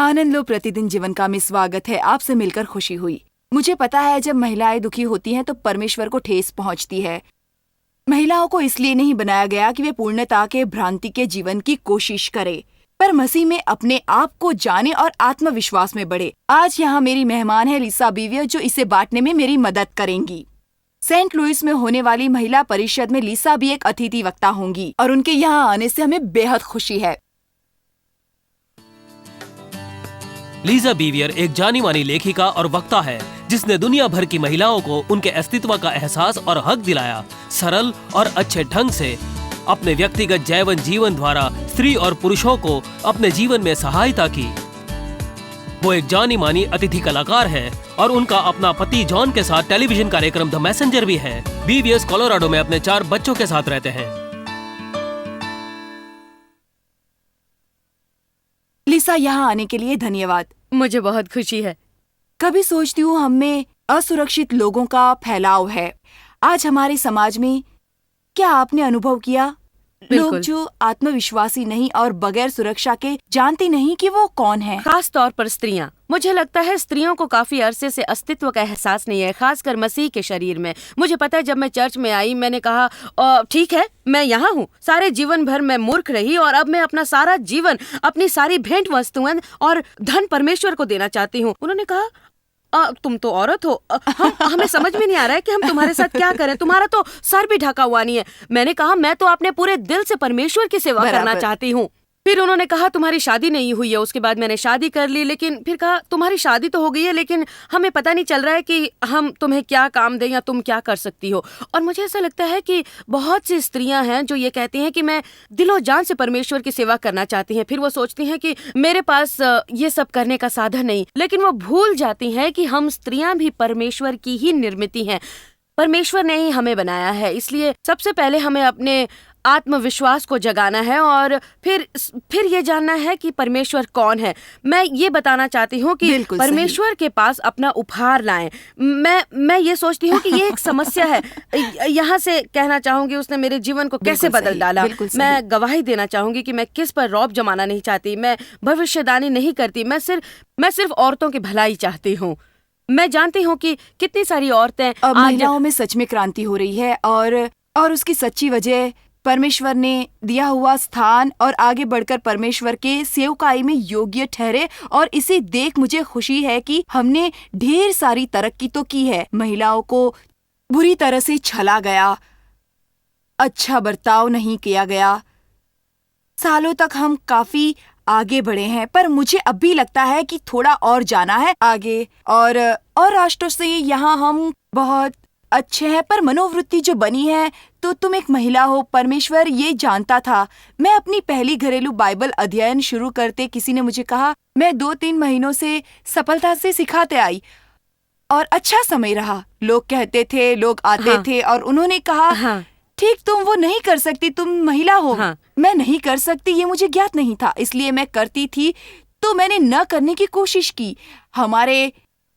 आनंद लो प्रतिदिन जीवन का में स्वागत है। आपसे मिलकर खुशी हुई। मुझे पता है जब महिलाएं दुखी होती हैं तो परमेश्वर को ठेस पहुंचती है। महिलाओं को इसलिए नहीं बनाया गया कि वे पूर्णता के भ्रांति के जीवन की कोशिश करें, पर मसीह में अपने आप को जाने और आत्मविश्वास में बढ़े। आज यहाँ मेरी मेहमान है लिसा बीवियर, जो इसे बांटने में मेरी मदद करेंगी। सेंट लुइस में होने वाली महिला परिषद में लिसा भी एक अतिथि वक्ता होंगी और उनके यहाँ आने से हमें बेहद खुशी है। लिसा बीवियर एक जानी मानी लेखिका और वक्ता है जिसने दुनिया भर की महिलाओं को उनके अस्तित्व का एहसास और हक दिलाया। सरल और अच्छे ढंग से अपने व्यक्तिगत जीवन द्वारा स्त्री और पुरुषों को अपने जीवन में सहायता की। वो एक जानी मानी अतिथि कलाकार है और उनका अपना पति जॉन के साथ टेलीविजन कार्यक्रम द मैसेंजर भी है। बीवियर्स कोलोराडो में अपने 4 बच्चों के साथ रहते हैं। लिसा, यहाँ आने के लिए धन्यवाद। मुझे बहुत खुशी है। कभी सोचती हूँ हम में असुरक्षित लोगों का फैलाव है आज हमारे समाज में। क्या आपने अनुभव किया लोग जो आत्मविश्वासी नहीं और बगैर सुरक्षा के जानती नहीं कि वो कौन है? खास तौर पर स्त्रियां। मुझे लगता है स्त्रियों को काफी अरसे से अस्तित्व का एहसास नहीं है, खासकर मसीह के शरीर में। मुझे पता है जब मैं चर्च में आई मैंने कहा ठीक है मैं यहाँ हूँ। सारे जीवन भर मैं मूर्ख रही और अब मैं अपना सारा जीवन, अपनी सारी भेंट वस्तुएं और धन परमेश्वर को देना चाहती हूँ। उन्होंने कहा तुम तो औरत हो, हमें समझ में नहीं आ रहा है कि हम तुम्हारे साथ क्या करें, तुम्हारा तो सर भी ढका हुआ नहीं है। मैंने कहा मैं तो अपने पूरे दिल से परमेश्वर की सेवा करना चाहती हूँ। फिर उन्होंने कहा तुम्हारी शादी नहीं हुई है। उसके बाद मैंने शादी कर ली, लेकिन फिर कहा तुम्हारी शादी तो हो गई है लेकिन हमें पता नहीं चल रहा है कि हम तुम्हें क्या काम दें या तुम क्या कर सकती हो। और मुझे ऐसा लगता है कि बहुत सी स्त्रियां हैं जो ये कहती हैं कि मैं दिलो जान से परमेश्वर की सेवा करना चाहती हैं। फिर वो सोचती हैं कि मेरे पास ये सब करने का साधन नहीं, लेकिन वो भूल जाती हैं कि हम स्त्रियां भी परमेश्वर की ही निर्मित हैं। परमेश्वर ने ही हमें बनाया है, इसलिए सबसे पहले हमें अपने आत्मविश्वास को जगाना है और फिर ये जानना है कि परमेश्वर कौन है। मैं ये बताना चाहती हूँ कि परमेश्वर के पास अपना उपहार लाएं। मैं ये सोचती हूँ कि ये एक समस्या है। यहाँ से कहना चाहूंगी उसने मेरे जीवन को कैसे बदल डाला। मैं गवाही देना चाहूंगी कि मैं किस पर रौब जमाना नहीं चाहती, मैं भविष्यवाणी नहीं करती, मैं सिर्फ औरतों की भलाई चाहती हूँ। मैं जानती हूँ कि कितनी सारी औरतें महिलाओं में सच में क्रांति हो रही है और उसकी सच्ची वजह परमेश्वर ने दिया हुआ स्थान और आगे बढ़कर परमेश्वर के सेवकाई में योग्य ठहरे। और इसे देख मुझे खुशी है कि हमने ढेर सारी तरक्की तो की है। महिलाओं को बुरी तरह से छला गया, अच्छा बर्ताव नहीं किया गया। सालों तक हम काफी आगे बढ़े हैं, पर मुझे अब भी लगता है कि थोड़ा और जाना है आगे। और राष्ट्रों से यहाँ हम बहुत अच्छे हैं, पर मनोवृत्ति जो बनी है तो तुम एक महिला हो। परमेश्वर ये जानता था। मैं अपनी पहली घरेलू बाइबल अध्ययन शुरू करते किसी ने मुझे कहा, मैं 2-3 महीनों से सफलता से सिखाते आई और अच्छा समय रहा। लोग कहते थे, लोग आते थे और उन्होंने कहा ठीक तुम वो नहीं कर सकती, तुम महिला हो। मैं नहीं कर सकती ये मुझे ज्ञात नहीं था, इसलिए मैं करती थी तो मैंने न करने की कोशिश की। हमारे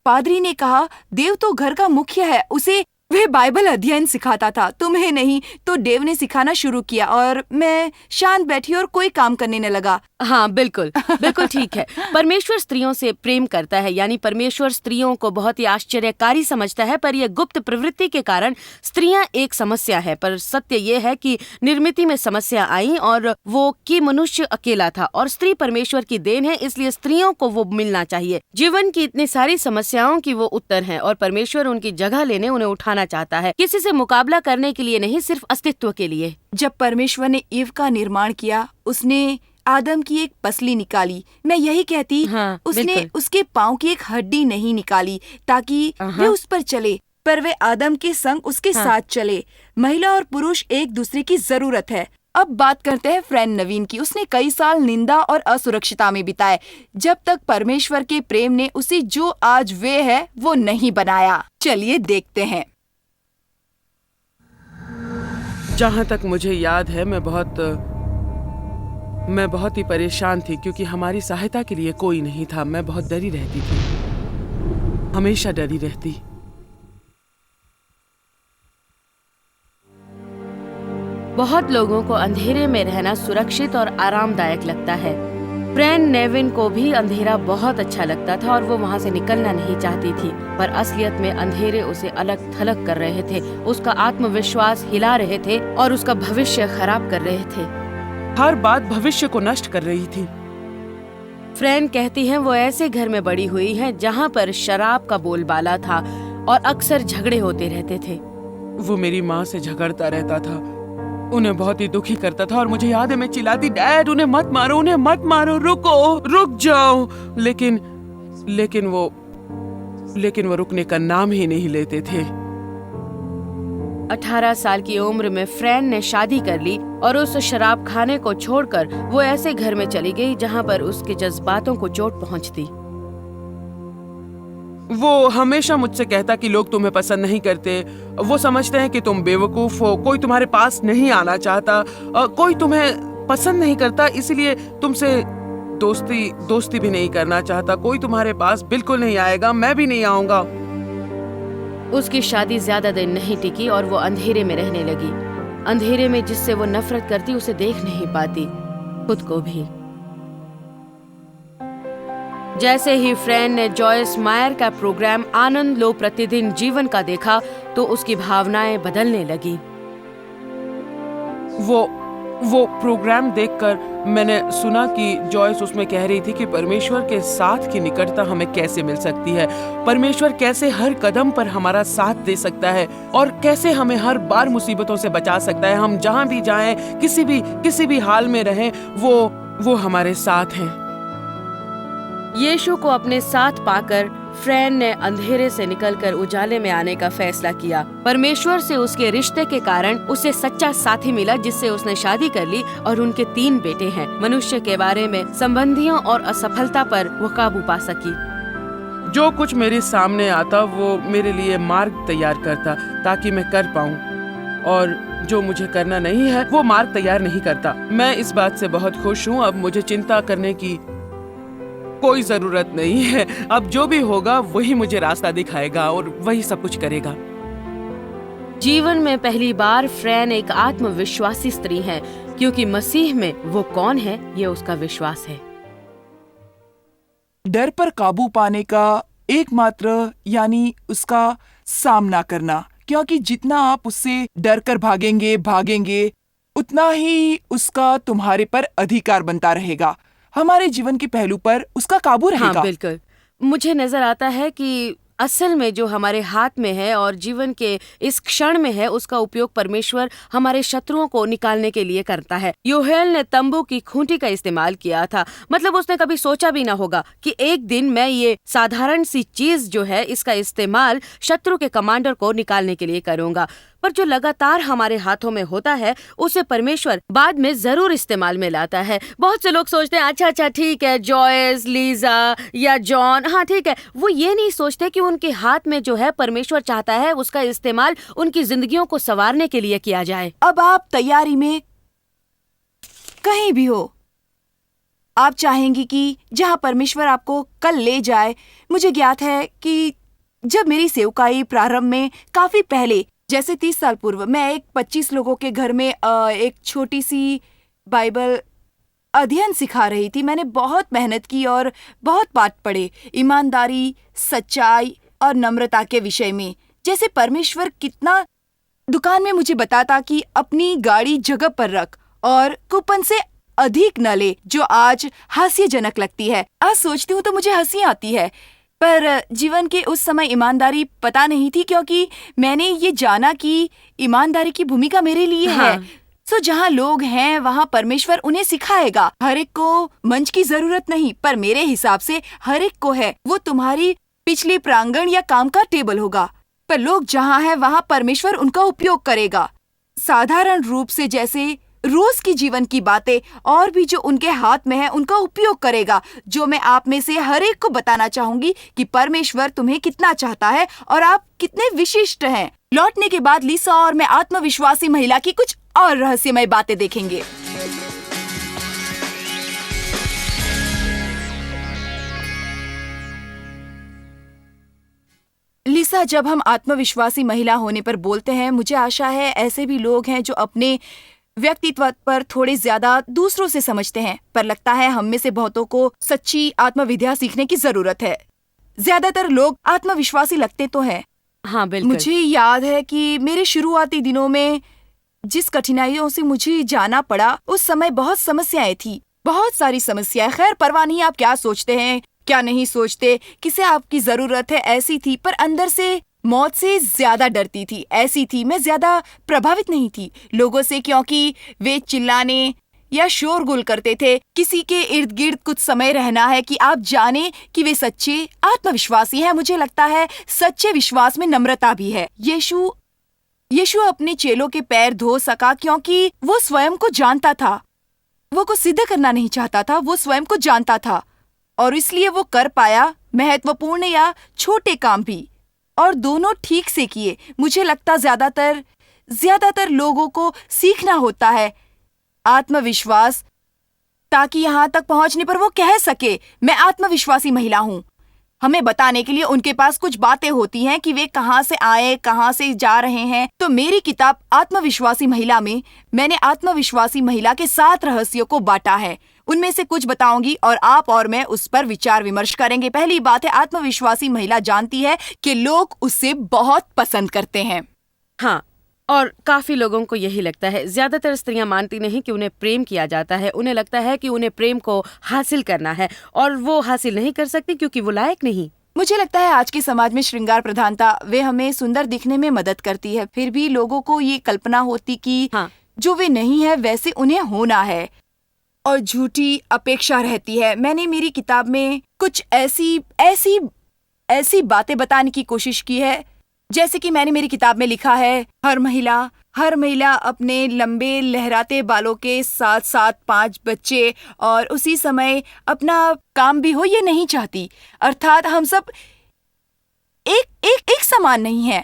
पादरी ने कहा देव तो घर का मुख्य है, उसे वह बाइबल अध्ययन सिखाता था, तुम्हें नहीं। तो देव ने सिखाना शुरू किया और मैं शांत बैठी और कोई काम करने न लगा। हाँ बिल्कुल ठीक है। परमेश्वर स्त्रियों से प्रेम करता है, यानी परमेश्वर स्त्रियों को बहुत ही आश्चर्यकारी समझता है, पर यह गुप्त प्रवृत्ति के कारण स्त्रियां एक समस्या है। पर सत्य ये है कि निर्मिति में समस्या आई और वो कि मनुष्य अकेला था और स्त्री परमेश्वर की देन है, इसलिए स्त्रियों को वो मिलना चाहिए। जीवन की इतनी सारी समस्याओं की वो उत्तर है और परमेश्वर उनकी जगह लेने उन्हें उठाना चाहता है, किसी से मुकाबला करने के लिए नहीं, सिर्फ अस्तित्व के लिए। जब परमेश्वर ने ईव का निर्माण किया, उसने आदम की एक पसली निकाली। मैं यही कहती, उसने उसके पाँव की एक हड्डी नहीं निकाली ताकि वे उस पर चले, पर वे आदम के संग उसके साथ चले। महिला और पुरुष एक दूसरे की जरूरत है। अब बात करते हैं फ्रेंड नवीन की। उसने कई साल निंदा और असुरक्षिता में बिताए जब तक परमेश्वर के प्रेम ने उसे जो आज वे है वो नहीं बनाया। चलिए देखते हैं। जहाँ तक मुझे याद है मैं बहुत ही परेशान थी क्योंकि हमारी सहायता के लिए कोई नहीं था। मैं बहुत डरी रहती थी, हमेशा डरी रहती। बहुत लोगों को अंधेरे में रहना सुरक्षित और आरामदायक लगता है, फ्रैन नेविन को भी अंधेरा बहुत अच्छा लगता था और वो वहाँ से निकलना नहीं चाहती थी, पर असलियत में अंधेरे उसे अलग थलग कर रहे थे, उसका आत्मविश्वास हिला रहे थे और उसका भविष्य खराब कर रहे थे। हर बात भविष्य को नष्ट कर रही थी। फ्रैन कहती है वो ऐसे घर में बड़ी हुई है जहाँ पर शराब का बोलबाला था और अक्सर झगड़े होते रहते थे। वो मेरी माँ से झगड़ता रहता था, उन्हें बहुत ही दुखी करता था और मुझे याद है मैं चिल्लाती, डैड उन्हें मत मारो, रुक जाओ। लेकिन वो रुकने का नाम ही नहीं लेते थे। 18 साल की उम्र में फ्रैन ने शादी कर ली और उस शराब खाने को छोड़कर वो ऐसे घर में चली गई जहाँ पर उसके जज्बातों को चोट पहुँचती। वो हमेशा मुझसे कहता कि लोग तुम्हें पसंद नहीं करते, वो समझते हैं कि तुम बेवकूफ हो, कोई तुम्हारे पास नहीं आना चाहता, कोई तुम्हें पसंद नहीं करता, इसलिए तुमसे दोस्ती भी नहीं करना चाहता, कोई तुम्हारे पास बिल्कुल नहीं आएगा, मैं भी नहीं आऊंगा। उसकी शादी ज्यादा दिन नहीं टिकी और वो अंधेरे में रहने लगी, अंधेरे में जिससे वो नफरत करती उसे देख नहीं पाती, खुद को भी। जैसे ही फ्रैन ने जॉयस मायर का प्रोग्राम आनंद लो प्रतिदिन जीवन का देखा तो उसकी भावनाएं बदलने लगी। वो प्रोग्राम देखकर मैंने सुना कि जॉयस उसमें कह रही थी कि परमेश्वर के साथ की निकटता हमें कैसे मिल सकती है, परमेश्वर कैसे हर कदम पर हमारा साथ दे सकता है और कैसे हमें हर बार मुसीबतों से बचा सकता है। हम जहाँ भी जाएं, किसी भी हाल में रहें, वो हमारे साथ हैं। यीशु को अपने साथ पाकर फ्रैन ने अंधेरे से निकलकर उजाले में आने का फैसला किया। परमेश्वर से उसके रिश्ते के कारण उसे सच्चा साथी मिला जिससे उसने शादी कर ली और उनके 3 बेटे हैं। मनुष्य के बारे में संबंधियों और असफलता पर वो काबू पा सकी। जो कुछ मेरे सामने आता वो मेरे लिए मार्ग तैयार करता ताकि मैं कर पाऊं, और जो मुझे करना नहीं है वो मार्ग तैयार नहीं करता। मैं इस बात से बहुत खुश हूँ। अब मुझे चिंता करने की कोई जरूरत नहीं है। अब जो भी होगा वही मुझे रास्ता दिखाएगा और वही सब कुछ करेगा। जीवन में पहली बार फ्रैन एक आत्मविश्वासी स्त्री है क्योंकि मसीह में वो कौन है ये उसका विश्वास है। डर पर काबू पाने का एकमात्र यानी उसका सामना करना, क्योंकि जितना आप उससे डर कर भागेंगे उतना ही उसका तुम्हारे पर अधिकार बनता रहेगा, हमारे जीवन के पहलू पर उसका काबू रहेगा। हाँ, बिल्कुल। मुझे नजर आता है कि असल में जो हमारे हाथ में है और जीवन के इस क्षण में है उसका उपयोग परमेश्वर हमारे शत्रुओं को निकालने के लिए करता है। योहेल ने तंबू की खूंटी का इस्तेमाल किया था, मतलब उसने कभी सोचा भी ना होगा कि एक दिन मैं ये साधारण सी चीज जो है इसका इस्तेमाल शत्रु के कमांडर को निकालने के लिए करूंगा। पर जो लगातार हमारे हाथों में होता है उसे परमेश्वर बाद में जरूर इस्तेमाल में लाता है। बहुत से लोग सोचते हैं अच्छा ठीक है, जॉयस, लीजा या जॉन, हाँ ठीक है, वो ये नहीं सोचते कि उनके हाथ में जो है परमेश्वर चाहता है उसका इस्तेमाल उनकी जिंदगियों को संवारने के लिए किया जाए। अब आप तैयारी में कहीं भी हो, आप चाहेंगी कि जहां परमेश्वर आपको कल ले जाए। मुझे ज्ञात है कि जब मेरी सेवकाई प्रारंभ में काफी पहले, जैसे 30 साल पूर्व, मैं एक 25 लोगों के घर में एक छोटी सी बाइबल अध्ययन सिखा रही थी। मैंने बहुत मेहनत की और बहुत पाठ पढ़े ईमानदारी, सच्चाई और नम्रता के विषय में। जैसे परमेश्वर कितना दुकान में मुझे बताता कि अपनी गाड़ी जगह पर रख और कूपन से अधिक न ले, जो आज हास्यजनक लगती है। आज सोचती हूँ तो मुझे हंसी आती है, पर जीवन के उस समय ईमानदारी पता नहीं थी, क्योंकि मैंने ये जाना कि ईमानदारी की भूमिका मेरे लिए है। सो जहाँ लोग हैं वहाँ परमेश्वर उन्हें सिखाएगा। हर एक को मंच की जरूरत नहीं, पर मेरे हिसाब से हर एक को है। वो तुम्हारी पिछली प्रांगण या काम का टेबल होगा, पर लोग जहाँ हैं वहाँ परमेश्वर उनका उपयोग करेगा। साधारण रूप से जैसे रोज की जीवन की बातें और भी जो उनके हाथ में है उनका उपयोग करेगा। जो मैं आप में से हर एक को बताना चाहूंगी कि परमेश्वर तुम्हें कितना चाहता है और आप कितने विशिष्ट हैं। लौटने के बाद लिसा और मैं आत्मविश्वासी महिला की कुछ और रहस्यमय बातें देखेंगे। लिसा, जब हम आत्मविश्वासी महिला होने पर बोलते हैं, मुझे आशा है ऐसे भी लोग हैं जो अपने व्यक्तित्व पर थोड़े ज्यादा दूसरों से समझते हैं, पर लगता है हम में से बहुतों को सच्ची आत्मविद्या सीखने की जरूरत है। ज्यादातर लोग आत्मविश्वासी लगते तो हैं। हाँ बिल्कुल। मुझे याद है कि मेरे शुरुआती दिनों में जिस कठिनाइयों से मुझे जाना पड़ा, उस समय बहुत समस्याएं थी, बहुत सारी समस्याएं। खैर परवाह नहीं आप क्या सोचते हैं, क्या नहीं सोचते, किसे आपकी जरूरत है, ऐसी थी। पर अंदर से मौत से ज्यादा डरती थी, ऐसी थी। मैं ज्यादा प्रभावित नहीं थी लोगों से, क्योंकि वे चिल्लाने या शोरगुल करते थे। किसी के इर्द गिर्द कुछ समय रहना है कि आप जाने कि वे सच्चे आत्मविश्वासी हैं। मुझे लगता है सच्चे विश्वास में नम्रता भी है। यीशु अपने चेलों के पैर धो सका क्योंकि वो स्वयं को जानता था। वो को सिद्ध करना नहीं चाहता था, वो स्वयं को जानता था, और इसलिए वो कर पाया महत्वपूर्ण या छोटे काम भी, और दोनों ठीक से किए। मुझे लगता ज्यादातर लोगों को सीखना होता है आत्मविश्वास, ताकि यहाँ तक पहुँचने पर वो कह सके मैं आत्मविश्वासी महिला हूँ। हमें बताने के लिए उनके पास कुछ बातें होती हैं कि वे कहाँ से आए, कहाँ से जा रहे हैं। तो मेरी किताब आत्मविश्वासी महिला में मैंने आत्मविश्वासी महिला के 7 रहस्यों को बांटा है। उनमें से कुछ बताऊंगी और आप और मैं उस पर विचार विमर्श करेंगे। पहली बात है, आत्मविश्वासी महिला जानती है कि लोग उसे बहुत पसंद करते हैं। हाँ, और काफी लोगों को यही लगता है। ज्यादातर स्त्रियां मानती नहीं कि उन्हें प्रेम किया जाता है। उन्हें लगता है कि उन्हें प्रेम को हासिल करना है, और वो हासिल नहीं कर सकती क्योंकि वो लायक नहीं। मुझे लगता है आज के समाज में श्रृंगार प्रधानता वे हमें सुंदर दिखने में मदद करती है। फिर भी लोगों को ये कल्पना होती कि हाँ। जो वे नहीं है वैसे उन्हें होना है, और झूठी अपेक्षा रहती है। मैंने मेरी किताब में कुछ ऐसी बातें बताने की कोशिश की है, जैसे कि मैंने मेरी किताब में लिखा है, हर महिला अपने लंबे लहराते बालों के साथ साथ 5 बच्चे और उसी समय अपना काम भी हो ये नहीं चाहती। अर्थात हम सब एक समान नहीं है।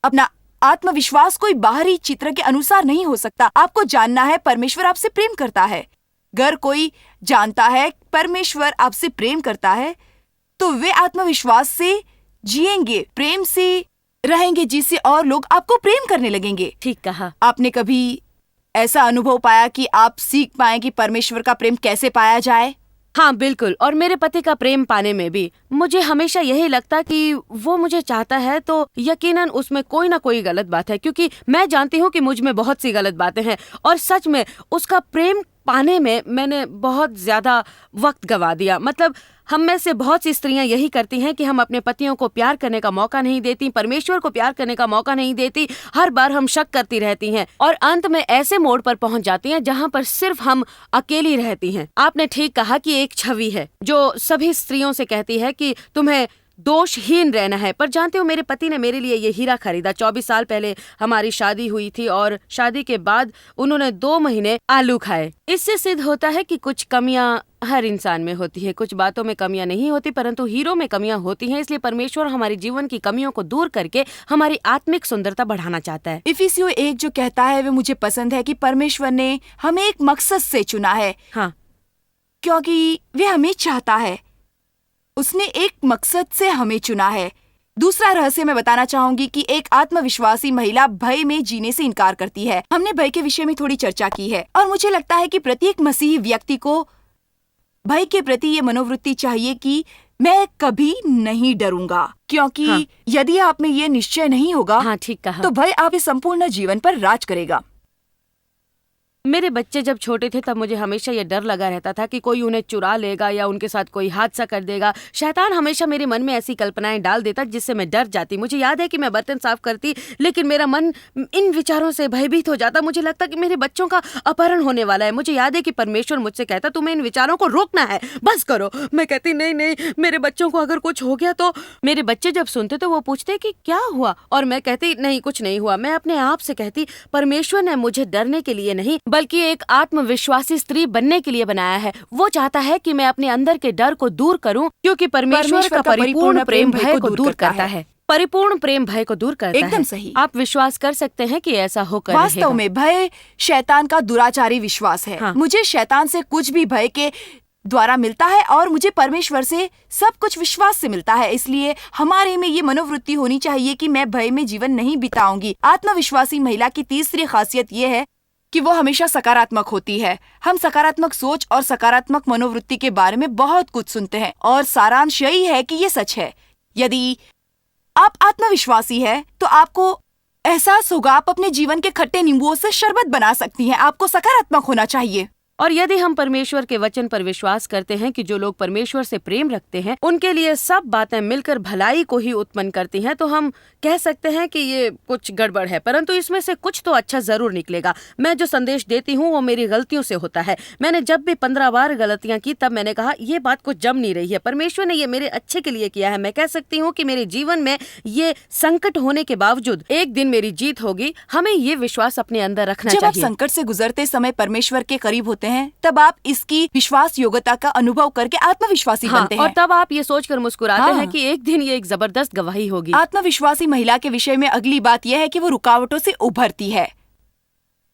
अपना आत्मविश्वास कोई बाहरी चित्र के अनुसार नहीं हो सकता। आपको जानना है परमेश्वर आपसे प्रेम करता है। अगर कोई जानता है परमेश्वर आपसे प्रेम करता है, तो वे आत्मविश्वास से जिएंगे, प्रेम से रहेंगे, जिससे और लोग आपको प्रेम करने लगेंगे। ठीक कहा। आपने कभी ऐसा अनुभव पाया कि आप सीख पाए कि परमेश्वर का प्रेम कैसे पाया जाए? हाँ बिल्कुल, और मेरे पति का प्रेम पाने में भी मुझे हमेशा यही लगता कि वो मुझे चाहता है, तो यकीनन उसमें कोई ना कोई गलत बात है, क्योंकि मैं जानती हूँ कि मुझ में बहुत सी गलत बातें हैं। और सच में उसका प्रेम पाने में मैंने बहुत ज्यादा वक्त गवा दिया। मतलब हम में से बहुत सी स्त्रियां यही करती हैं कि हम अपने पतियों को प्यार करने का मौका नहीं देती, परमेश्वर को प्यार करने का मौका नहीं देती। हर बार हम शक करती रहती हैं और अंत में ऐसे मोड़ पर पहुंच जाती हैं जहां पर सिर्फ हम अकेली रहती हैं। आपने ठीक कहा कि एक छवि है जो सभी स्त्रियों से कहती है कि तुम्हें दोषहीन रहना है। पर जानते हो, मेरे पति ने मेरे लिए ये हीरा खरीदा। 24 साल पहले हमारी शादी हुई थी और शादी के बाद उन्होंने 2 महीने आलू खाए। इससे सिद्ध होता है कि कुछ कमियां हर इंसान में होती है। कुछ बातों में कमियां नहीं होती, परंतु हीरो में कमियां होती हैं। इसलिए परमेश्वर हमारे जीवन की कमियों को दूर करके हमारी आत्मिक सुंदरता बढ़ाना चाहता है। इफिसियों 1 जो कहता है वे मुझे पसंद है कि परमेश्वर ने हमें एक मकसद से चुना है। हाँ, क्योंकि वे हमें चाहता है, उसने एक मकसद से हमें चुना है। दूसरा रहस्य मैं बताना चाहूंगी कि एक आत्मविश्वासी महिला भय में जीने से इनकार करती है। हमने भय के विषय में थोड़ी चर्चा की है, और मुझे लगता है कि प्रत्येक मसीही व्यक्ति को भय के प्रति ये मनोवृत्ति चाहिए कि मैं कभी नहीं डरूंगा, क्योंकि हाँ। यदि आप में ये निश्चय नहीं होगा, हाँ ठीक कहा। तो भय आपके संपूर्ण जीवन पर राज करेगा। मेरे बच्चे जब छोटे थे तब मुझे हमेशा ये डर लगा रहता था कि कोई उन्हें चुरा लेगा या उनके साथ कोई हादसा कर देगा। शैतान हमेशा मेरे मन में ऐसी कल्पनाएं डाल देता जिससे मैं डर जाती। मुझे याद है कि मैं बर्तन साफ करती, लेकिन मेरा मन इन विचारों से भयभीत हो जाता। मुझे लगता कि मेरे बच्चों का अपहरण होने वाला है। मुझे याद है कि परमेश्वर मुझसे कहता तुम्हें इन विचारों को रोकना है, बस करो। मैं कहती नहीं, मेरे बच्चों को अगर कुछ हो गया तो। मेरे बच्चे जब सुनते तो वो पूछते कि क्या हुआ, और मैं कहती नहीं, कुछ नहीं हुआ। मैं अपने आप से कहती परमेश्वर ने मुझे डरने के लिए नहीं बल्कि एक आत्मविश्वासी स्त्री बनने के लिए बनाया है। वो चाहता है कि मैं अपने अंदर के डर को दूर करूं, क्योंकि परमेश्वर का परिपूर्ण प्रेम भय को दूर करता है। परिपूर्ण प्रेम भय को दूर करता है। एकदम सही। आप विश्वास कर सकते हैं कि ऐसा होकर वास्तव में भय शैतान का दुराचारी विश्वास है। हाँ। मुझे शैतान से कुछ भी भय के द्वारा मिलता है और मुझे परमेश्वर से सब कुछ विश्वास से मिलता है। इसलिए हमारे में ये मनोवृत्ति होनी चाहिए कि मैं भय में जीवन नहीं बिताऊंगी। आत्मविश्वासी महिला की तीसरी खासियत ये है कि वो हमेशा सकारात्मक होती है। हम सकारात्मक सोच और सकारात्मक मनोवृत्ति के बारे में बहुत कुछ सुनते हैं और सारांश यही है कि ये सच है। यदि आप आत्मविश्वासी है तो आपको एहसास होगा आप अपने जीवन के खट्टे नींबुओं से शरबत बना सकती हैं। आपको सकारात्मक होना चाहिए। और यदि हम परमेश्वर के वचन पर विश्वास करते हैं कि जो लोग परमेश्वर से प्रेम रखते हैं उनके लिए सब बातें मिलकर भलाई को ही उत्पन्न करती हैं, तो हम कह सकते हैं कि ये कुछ गड़बड़ है, परंतु इसमें से कुछ तो अच्छा जरूर निकलेगा। मैं जो संदेश देती हूँ वो मेरी गलतियों से होता है। मैंने जब भी 15 बार गलतियां की तब मैंने कहा ये बात कुछ जम नहीं रही है, परमेश्वर ने ये मेरे अच्छे के लिए किया है। मैं कह सकती हूँ कि मेरे जीवन में ये संकट होने के बावजूद एक दिन मेरी जीत होगी। हमें ये विश्वास अपने अंदर रखना जब आप चाहिए। संकट से गुजरते समय परमेश्वर के करीब होते हैं तब आप इसकी विश्वास योग्यता का अनुभव करके आत्मविश्वासी बनते हैं। और तब आप ये सोचकर मुस्कुराते हाँ। हैं कि एक दिन ये एक जबरदस्त गवाही होगी। आत्मविश्वासी महिला के विषय में अगली बात यह है कि वो रुकावटों से उभरती है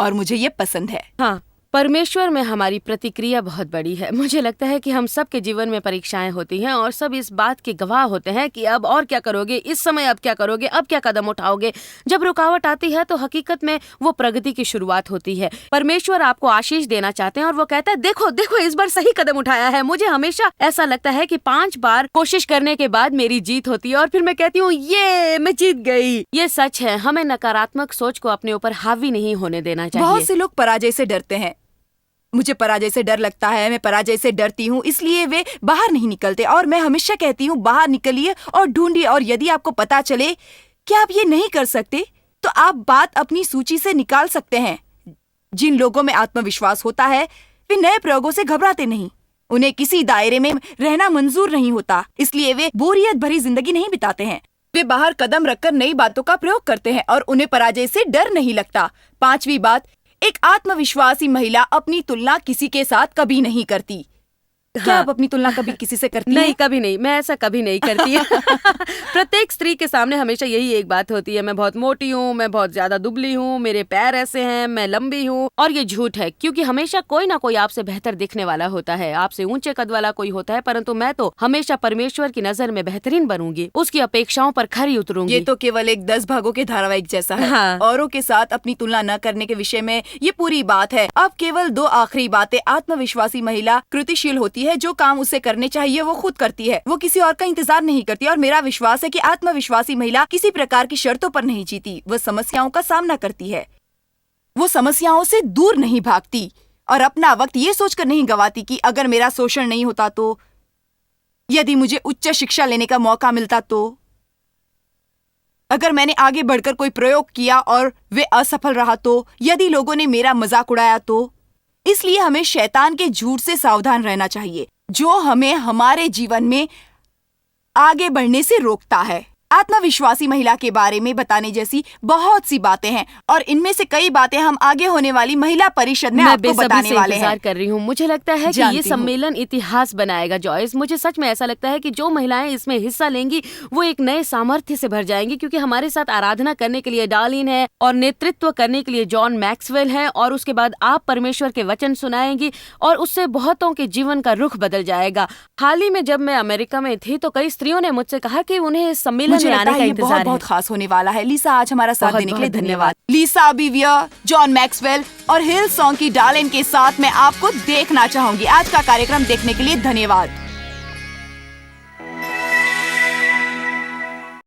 और मुझे ये पसंद है। हाँ, परमेश्वर में हमारी प्रतिक्रिया बहुत बड़ी है। मुझे लगता है कि हम सब के जीवन में परीक्षाएं होती हैं और सब इस बात के गवाह होते हैं कि अब और क्या करोगे, इस समय अब क्या करोगे, अब क्या कदम उठाओगे। जब रुकावट आती है तो हकीकत में वो प्रगति की शुरुआत होती है। परमेश्वर आपको आशीष देना चाहते हैं और वो कहता है देखो देखो इस बार सही कदम उठाया है। मुझे हमेशा ऐसा लगता है कि 5 बार कोशिश करने के बाद मेरी जीत होती है और फिर मैं कहती हूँ ये मैं जीत गई। ये सच है। हमें नकारात्मक सोच को अपने ऊपर हावी नहीं होने देना चाहिए। बहुत से लोग पराजय से डरते हैं। मुझे पराजय से डर लगता है, मैं पराजय से डरती हूँ, इसलिए वे बाहर नहीं निकलते। और मैं हमेशा कहती हूँ बाहर निकलिए और ढूंढिए, और यदि आपको पता चले कि आप ये नहीं कर सकते तो आप बात अपनी सूची से निकाल सकते हैं। जिन लोगों में आत्मविश्वास होता है वे नए प्रयोगों से घबराते नहीं। उन्हें किसी दायरे में रहना मंजूर नहीं होता, इसलिए वे बोरियत भरी जिंदगी नहीं बिताते हैं। वे बाहर कदम रखकर नई बातों का प्रयोग करते हैं और उन्हें पराजय से डर नहीं लगता। 5वीं बात, एक आत्मविश्वासी महिला अपनी तुलना किसी के साथ कभी नहीं करती। क्या आप अपनी तुलना कभी किसी से करती नहीं, हैं? कभी नहीं। मैं ऐसा कभी नहीं करती प्रत्येक स्त्री के सामने हमेशा यही एक बात होती है, मैं बहुत मोटी हूँ, मैं बहुत ज्यादा दुबली हूँ, मेरे पैर ऐसे हैं, मैं लंबी हूँ। और ये झूठ है, क्योंकि हमेशा कोई ना कोई आपसे बेहतर दिखने वाला होता है, आपसे ऊंचे कद वाला कोई होता है। परंतु मैं तो हमेशा परमेश्वर की नजर में बेहतरीन बनूंगी, उसकी अपेक्षाओं पर खरी उतरूंगी। ये तो केवल एक 10 भागों के धारावाहिक जैसा है। हाँ। औरों के साथ अपनी तुलना न करने के विषय में ये पूरी बात है। अब केवल 2 आखिरी बातें। आत्मविश्वासी महिला कृतिशील होती है, जो काम उसे करने चाहिए वो खुद करती है, वो किसी और का इंतजार नहीं करती। और मेरा विश्वास है कि आत्मविश्वासी महिला किसी प्रकार की शर्तों पर नहीं जीती, वह समस्याओं का सामना करती है, वो समस्याओं से दूर नहीं भागती और अपना वक्त ये सोचकर नहीं गवाती कि अगर मेरा शोषण नहीं होता तो, यदि मुझे उच्च शिक्षा लेने का मौका मिलता तो, अगर मैंने आगे बढ़कर कोई प्रयोग किया और वे असफल रहा तो, यदि लोगों ने मेरा मजाक उड़ाया तो। इसलिए हमें शैतान के झूठ से सावधान रहना चाहिए, जो हमें हमारे जीवन में आगे बढ़ने से रोकता है। आत्मविश्वासी महिला के बारे में बताने जैसी बहुत सी बातें हैं और इनमें से कई बातें हम आगे होने वाली महिला परिषद में मैं आपको बेसब्री बताने से वाले इंतजार हैं। कर रही हूँ। मुझे लगता है कि जानती ये हूँ। सम्मेलन इतिहास बनाएगा जॉयस। मुझे सच में ऐसा लगता है कि जो महिलाएं इसमें हिस्सा लेंगी वो एक नए सामर्थ्य से भर जाएंगी, क्योंकि हमारे साथ आराधना करने के लिए डार्लिन है और नेतृत्व करने के लिए जॉन मैक्सवेल है, और उसके बाद आप परमेश्वर के वचन सुनाएंगी और उससे बहुतों के जीवन का रुख बदल जाएगा। हाल ही में जब मैं अमेरिका में थी तो कई स्त्रियों ने मुझसे कहा कि उन्हें इस सम्मेलन मुझे में लगता आने का है ये इंतजार है। बहुत खास होने वाला है। लीसा आज हमारा साथ बहुत देने के लिए बहुत धन्यवाद। लीसा बीवियर, जॉन मैक्सवेल और हिल सॉन्ग की डार्लिन के साथ मैं आपको देखना चाहूंगी। आज का कार्यक्रम देखने के लिए धन्यवाद।